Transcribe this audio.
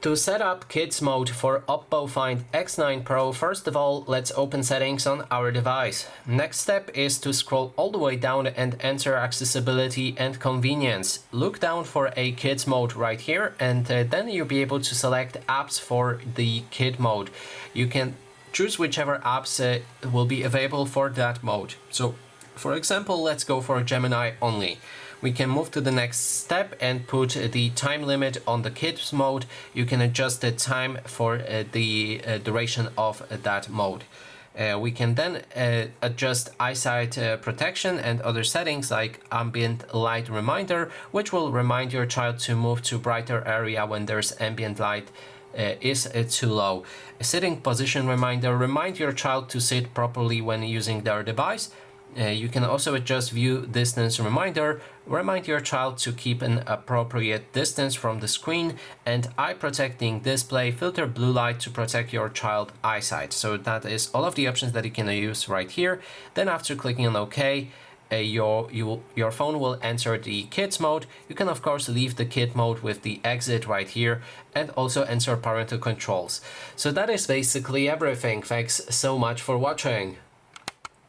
To set up kids mode for Oppo Find X9 Pro, first of all, let's open settings on our device. Next step is to scroll all the way down and enter accessibility and convenience. Look down for a kids mode right here, and then you'll be able to select apps for the kid mode. You can choose whichever apps will be available for that mode. So, for example, let's go for Gemini only. We can move to the next step and put the time limit on the kids mode. You can adjust the time for the duration of that mode. We can then adjust eyesight protection and other settings like ambient light reminder, which will remind your child to move to brighter area when there's ambient light is too low. A sitting position reminder, remind your child to sit properly when using their device. You can also adjust view distance reminder, remind your child to keep an appropriate distance from the screen, and eye protecting display, filter blue light to protect your child eyesight. So that is all of the options that you can use right here. Then after clicking on OK, your phone will enter the kids mode. You can of course leave the kid mode with the exit right here and also enter parental controls. So that is basically everything. Thanks so much for watching.